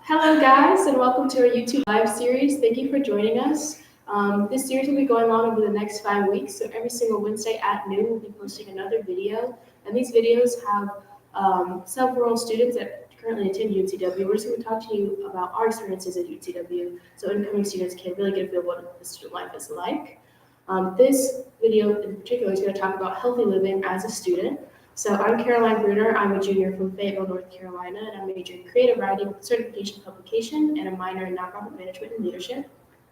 Hello guys, and welcome to our YouTube live series. Thank you for joining us. This series will be going on over the next 5 weeks, so every single Wednesday at noon we'll be posting another video. And these videos have several students that currently attend UTW. We're just going to talk to you about our experiences at UTW, so incoming students can really get a feel of what the student life is like. This video in particular is going to talk about healthy living as a student. So I'm Caroline Bruner. I'm a junior from Fayetteville, North Carolina, and I'm majoring in creative writing, certification publication, and a minor in nonprofit management and leadership.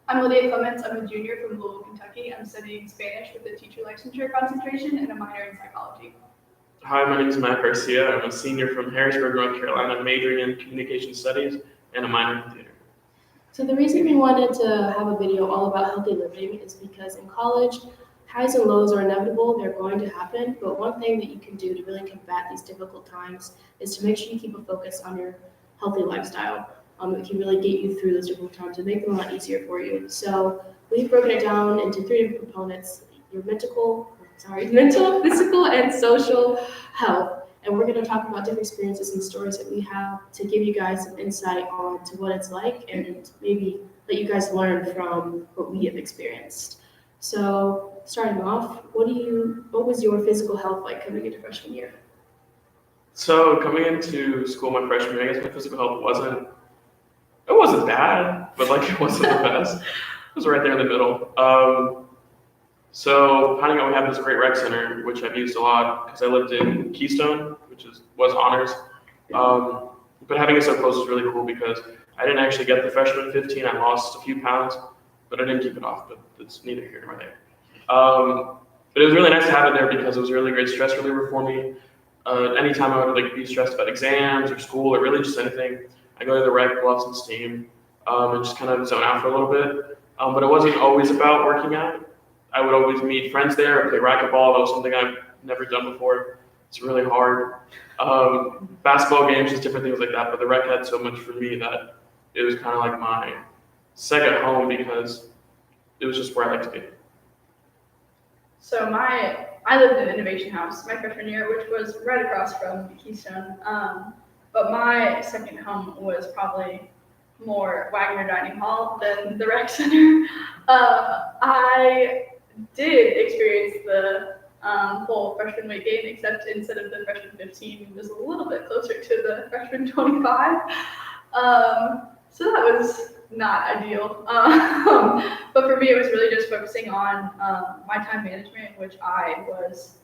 I'm Lydia Clements. I'm a junior from Louisville, Kentucky. I'm studying Spanish with a teacher licensure concentration and a minor in psychology. Hi, my name is Matt Garcia. I'm a senior from Harrisburg, North Carolina, majoring in communication studies and a minor in theater. So the reason we wanted to have a video all about healthy living is because in college, highs and lows are inevitable, they're going to happen, but one thing that you can do to really combat these difficult times is to make sure you keep a focus on your healthy lifestyle. It can really get you through those difficult times and make them a lot easier for you. So we've broken it down into 3 different components: your mental, physical, and social health. And we're going to talk about different experiences and stories that we have to give you guys some insight on to what it's like and maybe let you guys learn from what we have experienced. So starting off, what was your physical health like coming into freshman year? So coming into school my freshman year, I guess my physical health wasn't bad, but it wasn't the best. It was right there in the middle. So finding out we have this great rec center, which I've used a lot because I lived in Keystone, which was honors. But having it so close was really cool because I didn't actually get the freshman 15. I lost a few pounds, but I didn't keep it off. But it's neither here nor there. But it was really nice to have it there because it was a really great stress reliever for me. Anytime I would be stressed about exams or school or really just anything, I go to the rec, pull off some steam, and just kind of zone out for a little bit. But it wasn't always about working out. I would always meet friends there or play racquetball. That was something I've never done before. It's really hard. Basketball games, just different things like that. But the rec had so much for me that it was kind of like my second home because it was just where I like to be. So I lived in Innovation House my freshman year, which was right across from Keystone. But my second home was probably more Wagner Dining Hall than the rec center. I did experience the whole freshman weight gain, except instead of the freshman 15, it was a little bit closer to the freshman 25. So that was not ideal. But for me, it was really just focusing on my time management, which I was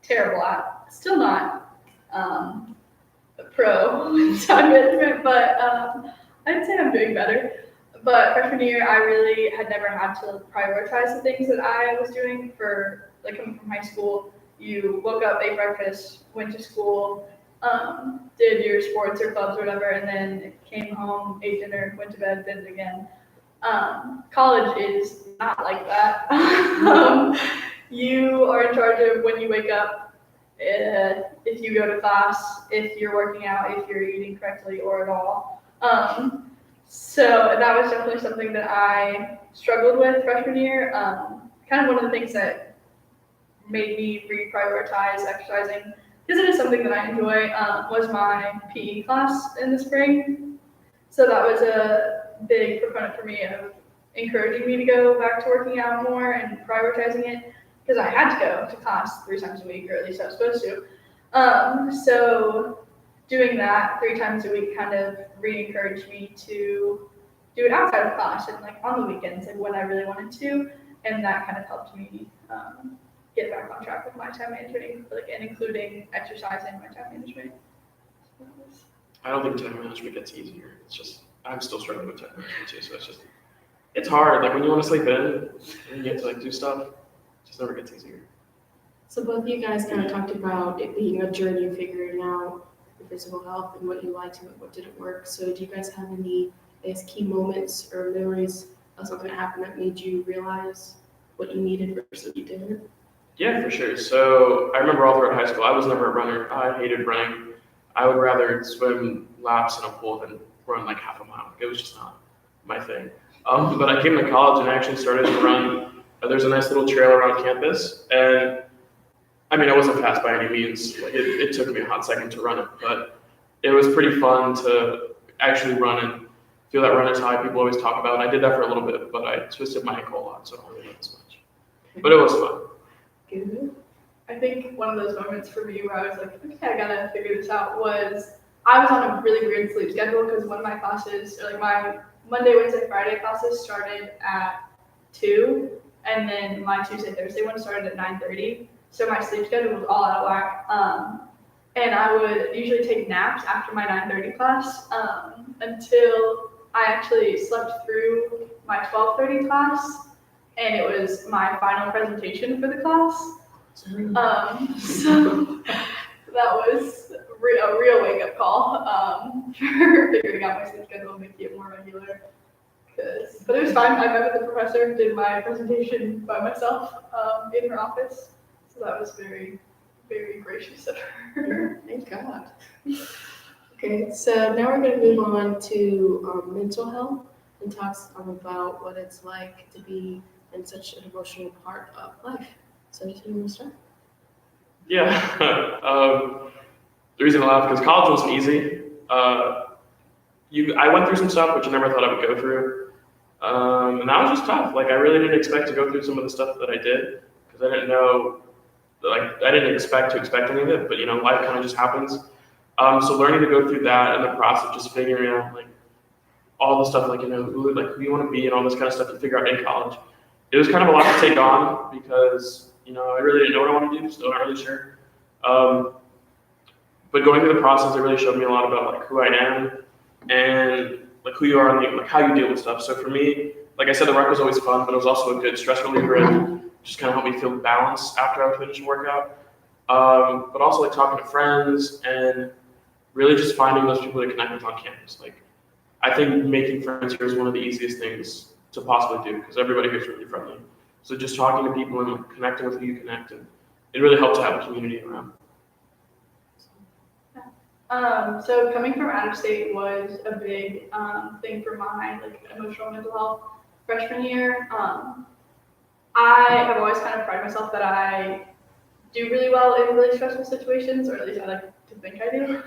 terrible at. Still not a pro with time management, but I'd say I'm doing better. But freshman year, I really had never had to prioritize the things that I was doing for, coming from high school. You woke up, ate breakfast, went to school, did your sports or clubs or whatever, and then came home, ate dinner, went to bed, did it again. College is not like that. You are in charge of when you wake up, if you go to class, if you're working out, if you're eating correctly or at all. So that was definitely something that I struggled with freshman year. Kind of one of the things that made me reprioritize exercising, because it is something that I enjoy, was my PE class in the spring. So that was a big proponent for me of encouraging me to go back to working out more and prioritizing it, because I had to go to class 3 times a week, or at least I was supposed to. So doing that 3 times a week kind of re-encouraged me to do it outside of class and on the weekends and when I really wanted to, and that kind of helped me get back on track with my time management, and including exercise in my time management. I don't think time management gets easier. It's just I'm still struggling with time management too, so it's hard. When you want to sleep in and you have to do stuff, it just never gets easier. So both of you guys kind of talked about it being a journey of figuring out your physical health and what you liked and what didn't work. So do you guys have any key moments or memories of something that happened that made you realize what you needed versus what you didn't? Yeah, for sure. So I remember all throughout high school, I was never a runner. I hated running. I would rather swim laps in a pool than run half a mile. It was just not my thing. But I came to college and I actually started to run. There's a nice little trail around campus, and I wasn't fast by any means. It took me a hot second to run it, but it was pretty fun to actually run and feel that runner's high people always talk about. And I did that for a little bit, but I twisted my ankle a lot, so I don't really know as much. But it was fun. Good. I think one of those moments for me where I was like, okay, I gotta figure this out was I was on a really weird sleep schedule because one of my classes, or like my Monday, Wednesday, Friday classes started at 2, and then my Tuesday, Thursday one started at 9:30. So my sleep schedule was all out of whack. And I would usually take naps after my 9:30 class until I actually slept through my 12:30 class, and it was my final presentation for the class. So that was a real wake-up call for figuring out my sleep schedule and making it more regular. But it was fine. I met with the professor, did my presentation by myself in her office. So that was very, very gracious of her. Thank God. Okay, so now we're going to move on to mental health and talk about what it's like to be in such an emotional part of life. So, do you want to start? Yeah. The reason I laugh because college wasn't easy. I went through some stuff which I never thought I would go through, and that was just tough. Like I really didn't expect to go through some of the stuff that I did because I didn't know. Like I didn't expect any of it, but life kind of just happens. So learning to go through that and the process of just figuring out like all the stuff, like who you want to be and all this kind of stuff to figure out in college. It was kind of a lot to take on because I really didn't know what I wanted to do, still not really sure. But going through the process, it really showed me a lot about like who I am and like who you are and like how you deal with stuff. So for me, like I said, the rec was always fun, but it was also a good stress reliever and just kind of helped me feel balanced after I would finish a workout. But also like talking to friends and really just finding those people to connect with on campus. Like I think making friends here is one of the easiest things to possibly do because everybody here is really friendly. So just talking to people and like, connecting with who you connect, and it really helps to have a community around. So coming from out of state was a big thing for my like emotional mental health freshman year. I have always kind of prided myself that I do really well in really stressful situations, or at least I like to think I do.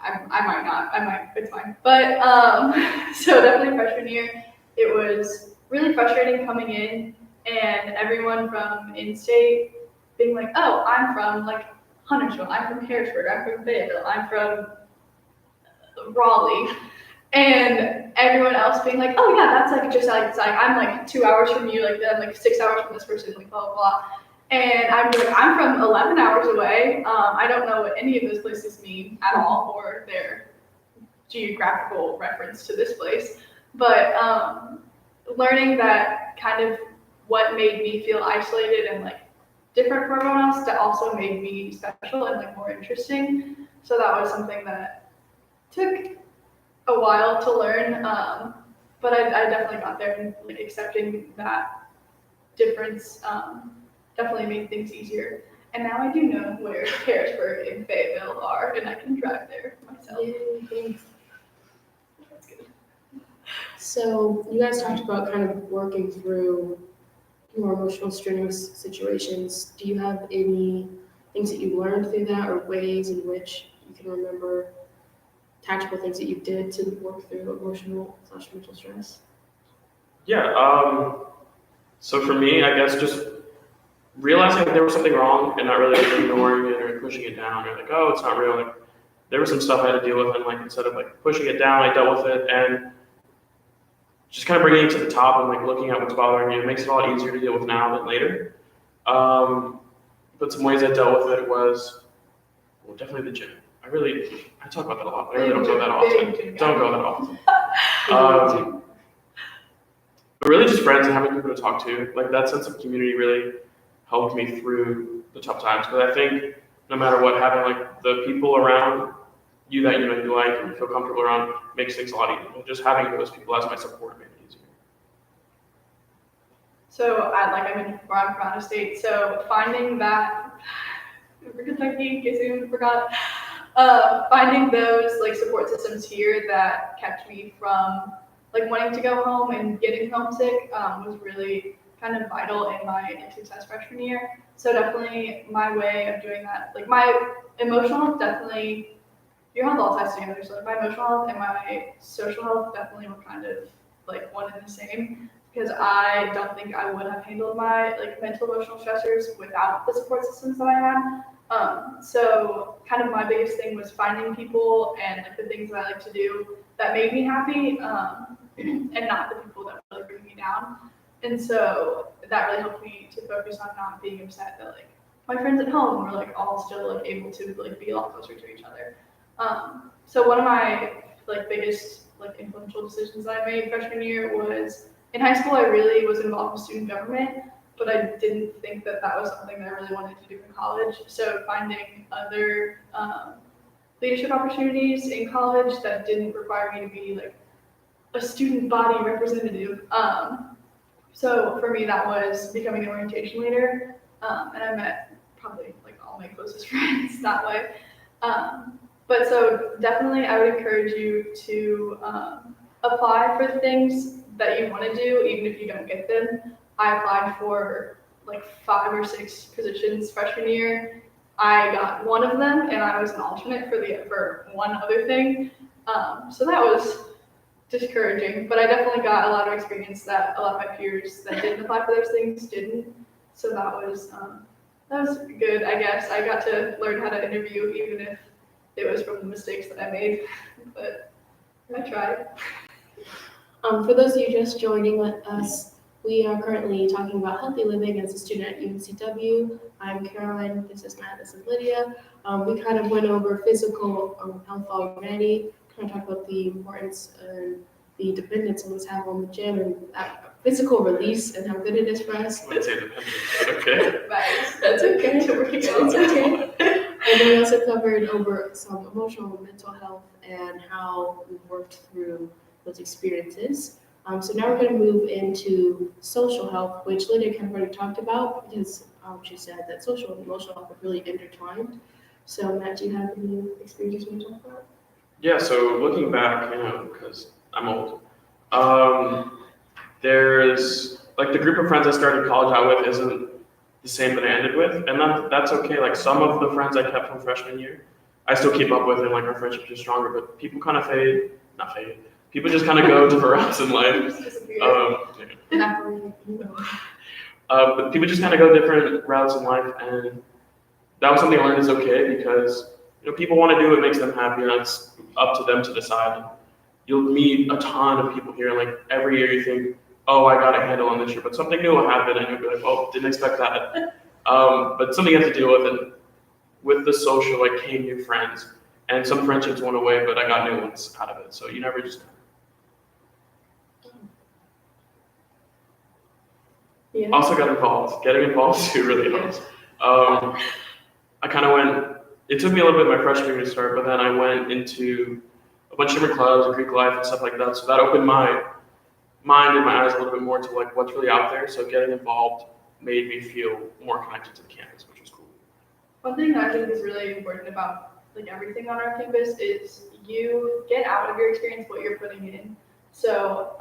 I might not. It's fine. But so definitely freshman year, it was really frustrating coming in and everyone from in-state being like, oh, I'm from like Huntersville, I'm from Harrisburg, I'm from Fayetteville, I'm from Raleigh. And everyone else being like, oh yeah, that's like just like it's like I'm like 2 hours from you, like I'm like 6 hours from this person, like blah blah blah. And I'm like, I'm from 11 hours away. I don't know what any of those places mean at all, or their geographical reference to this place. But learning that kind of what made me feel isolated and like different from everyone else, that also made me special and like more interesting. So that was something that took a while to learn, but I definitely got there, and like accepting that difference definitely made things easier. And now I do know where Harrisburg and Fayetteville are, and I can drive there myself. Yay. That's good. So you guys talked about kind of working through more emotional strenuous situations. Do you have any things that you learned through that, or ways in which you can remember tactical things that you did to work through emotional/mental stress? Yeah. So for me, I guess just realizing that there was something wrong and not really ignoring it or pushing it down or like, oh, it's not real. Like there was some stuff I had to deal with, and like instead of like pushing it down, I dealt with it and just kind of bringing it to the top and like looking at what's bothering you. It makes it a lot easier to deal with now than later. But some ways I dealt with it was, well, definitely the gym. I talk about that a lot, but I really don't go that often. Don't go that often. But really just friends and having people to talk to. Like that sense of community really helped me through the tough times. Because I think no matter what, having like the people around you that you like and feel comfortable around makes things a lot easier. Just having those people as my support made it easier. So I'm from out of state. So finding that for Kentucky, in case anyone forgot, finding those like support systems here that kept me from like wanting to go home and getting homesick was really kind of vital in my success freshman year. So definitely my way of doing that, like my emotional definitely your health all ties together. So like my emotional health and my social health definitely were kind of like one and the same, because I don't think I would have handled my like mental emotional stressors without the support systems that I had. So kind of my biggest thing was finding people and like the things that I like to do that made me happy, and not the people that really bring me down. And so that really helped me to focus on not being upset that like my friends at home were like all still like able to like be a lot closer to each other. So one of my like biggest like influential decisions that I made freshman year was in high school. I really was involved with student government, but I didn't think that that was something that I really wanted to do in college. So finding other leadership opportunities in college that didn't require me to be like a student body representative. So for me, that was becoming an orientation leader, and I met probably like all my closest friends that way. But so definitely, I would encourage you to apply for the things that you want to do, even if you don't get them. I applied for like 5 or 6 positions freshman year. I got one of them, and I was an alternate for one other thing. So that was discouraging, but I definitely got a lot of experience that a lot of my peers that didn't apply for those things didn't. So that was good, I guess. I got to learn how to interview, even if it was from the mistakes that I made, but I tried. For those of you just joining us, we are currently talking about healthy living as a student at UNCW. I'm Caroline, this is Matt, this is Lydia. We kind of went over physical health already, kind of talked about the importance and the dependence of what's happening on the gym and physical release and how good it is for us. Let's say dependence, but okay. Right. That's okay. It's okay. And then we also covered over some emotional and mental health and how we worked through those experiences. So now we're going to move into social health, which Lydia kind of already talked about because she said that social and emotional health are really intertwined. So Matt, do you have any experiences you want to talk about? Yeah, so looking back, because I'm old, there's like the group of friends I started college out with isn't the same that I ended with, and that's okay. Like some of the friends I kept from freshman year, I still keep up with, and like our friendships are stronger. But people kind of not fade. People just kind of go different routes in life. But people just kind of go different routes in life, and that was something I learned is okay because people want to do what makes them happy, and it's up to them to decide. You'll meet a ton of people here, and like every year you think, oh, I got a handle on this year, but something new will happen, and you'll be like, oh, didn't expect that. But something you have to deal with, and with the social, like came new friends, and some friendships went away, but I got new ones out of it. So you never just. Yeah. Also got involved. Getting involved too really helps. I kind of went. It took me a little bit my freshman year to start, but then I went into a bunch of different clubs, Greek life, and stuff like that. So that opened my mind and my eyes a little bit more to like what's really out there. So getting involved made me feel more connected to the campus, which was cool. One thing that I think is really important about like everything on our campus is you get out of your experience what you're putting in. So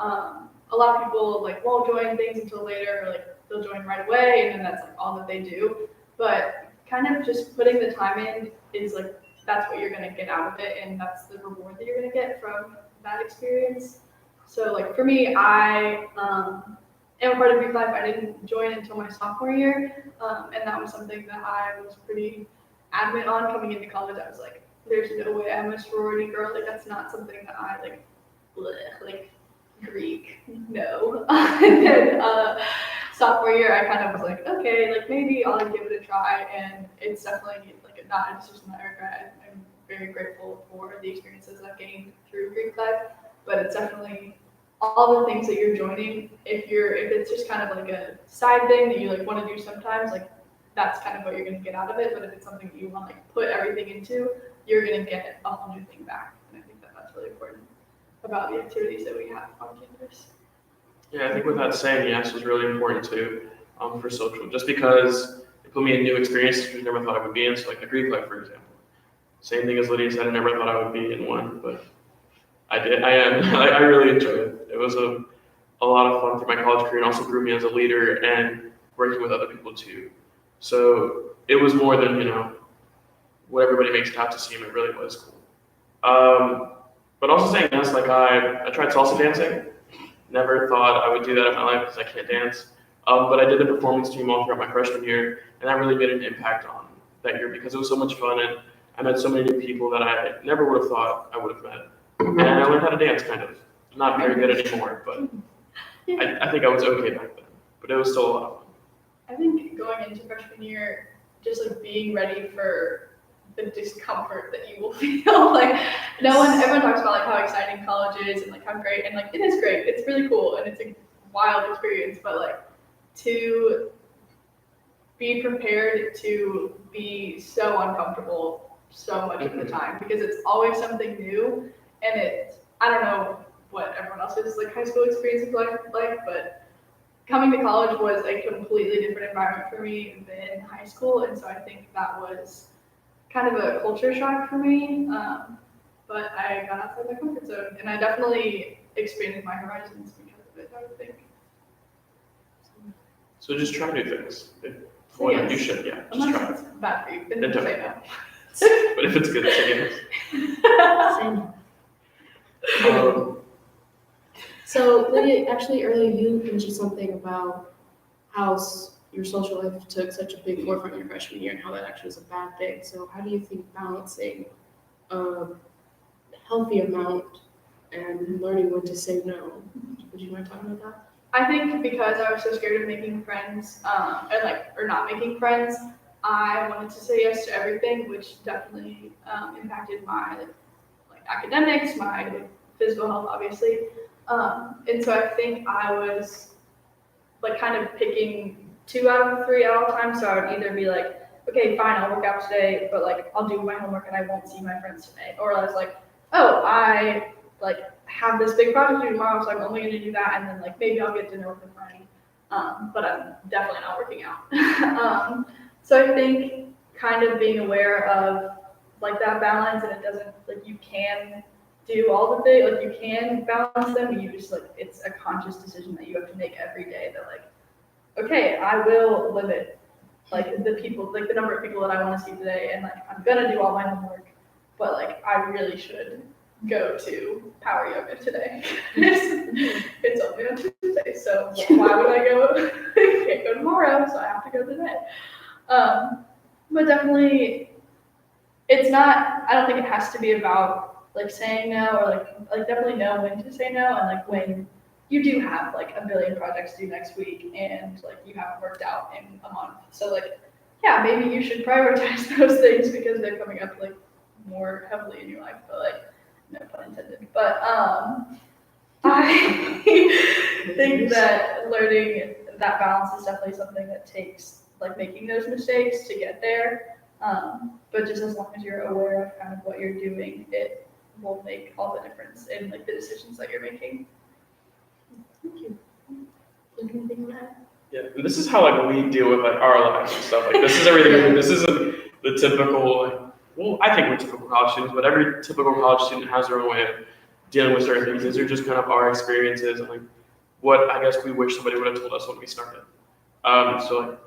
a lot of people like won't join things until later, or like they'll join right away, and then that's like all that they do. But kind of just putting the time in is like that's what you're gonna get out of it, and that's the reward that you're gonna get from that experience. So like for me, I am a part of Greek life. I didn't join until my sophomore year, and that was something that I was pretty adamant on coming into college. I was like, there's no way I'm a sorority girl. Like that's not something that I like. Bleh, like Greek, no. And then sophomore year, I kind of was like, okay, like maybe I'll give it a try, and it's definitely like not a decision that I regret. I'm very grateful for the experiences I've gained through Greek life, but it's definitely all the things that you're joining. If it's just kind of like a side thing that you like want to do sometimes, like that's kind of what you're gonna get out of it. But if it's something that you want to like put everything into, you're gonna get a whole new thing back, and I think that that's really important about the activities that we have on campus. Yeah, I think with that saying yes was really important too, for social, just because it put me in new experiences which I never thought I would be in. So like the Greek life, for example. Same thing as Lydia said, I never thought I would be in one, but I did. I am. I really enjoyed it. It was a lot of fun through my college career, and also grew me as a leader and working with other people too. So it was more than what everybody makes it out to seem. It really was cool. But also saying yes, like I tried salsa dancing. Never thought I would do that in my life because I can't dance. But I did the performance team all throughout my freshman year, and that really made an impact on that year because it was so much fun, and I met so many new people that I never would have thought I would have met. And I learned how to dance, kind of. Not very good anymore, but I think I was okay back then. But it was still a lot of fun. I think going into freshman year, just like being ready for the discomfort that you will feel. Like everyone talks about like how exciting college is and like how great, and like it is great. It's really cool and it's a wild experience, but like to be prepared to be so uncomfortable so much of the time because it's always something new, and I don't know what everyone else's like high school experience is like, but coming to college was a completely different environment for me than high school, and so I think that was kind of a culture shock for me. But I got outside my comfort zone, and I definitely expanded my horizons because of it, I would think. So just try new things. Yes. You should, yeah. Just Unless try it's bad for you, then Then say don't. no. But if it's good, say yes. Same. Um, Lydia, actually earlier you mentioned something about how your social life took such a big forefront in your freshman year and how that actually was a bad thing. So how do you think balancing a healthy amount and learning when to say no? Would you mind talking about that? I think because I was so scared of making friends, or not making friends, I wanted to say yes to everything, which definitely impacted my like academics, my like, physical health, obviously. And so I think I was like kind of picking 2 out of the 3 at all times. So I would either be like, okay, fine, I'll work out today, but like I'll do my homework and I won't see my friends today. Or I was like, oh, I like have this big project due tomorrow, so I'm only going to do that, and then like maybe I'll get dinner with a friend. But I'm definitely not working out. So I think kind of being aware of like that balance, and it doesn't like you can do all the things, like you can balance them. You just like it's a conscious decision that you have to make every day. That like, okay, I will limit like the people, like the number of people that I want to see today, and like I'm gonna do all my homework, but like I really should go to power yoga today. It's only on Tuesday, so why would I go? I can't go tomorrow, so I have to go today. But definitely, it's not. I don't think it has to be about like saying no, or like definitely know when to say no, and like when you do have like a billion projects due next week, and like you haven't worked out in a month. So like, yeah, maybe you should prioritize those things because they're coming up like more heavily in your life. But like, no pun intended. But I think that learning that balance is definitely something that takes like making those mistakes to get there. But just as long as you're aware of kind of what you're doing, it will make all the difference in like the decisions that you're making. Thank you. Anything to add? Yeah, and this is how like we deal with like our lives and stuff. Like this is everything we do. This isn't the typical like. Well, I think we're typical college students, but every typical college student has their own way of dealing with certain things. These are just kind of our experiences and like what I guess we wish somebody would have told us when we started. So like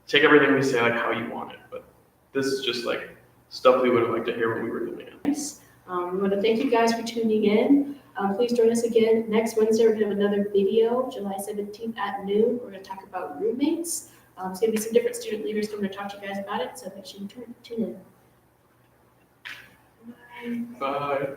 take everything we say like how you want it, but this is just like stuff we would have liked to hear when we were doing it. We want to thank you guys for tuning in. Please join us again next Wednesday. We're going to have another video, July 17th at noon. We're going to talk about roommates. It's going to be some different student leaders coming to talk to you guys about it, so make sure you tune in. Bye.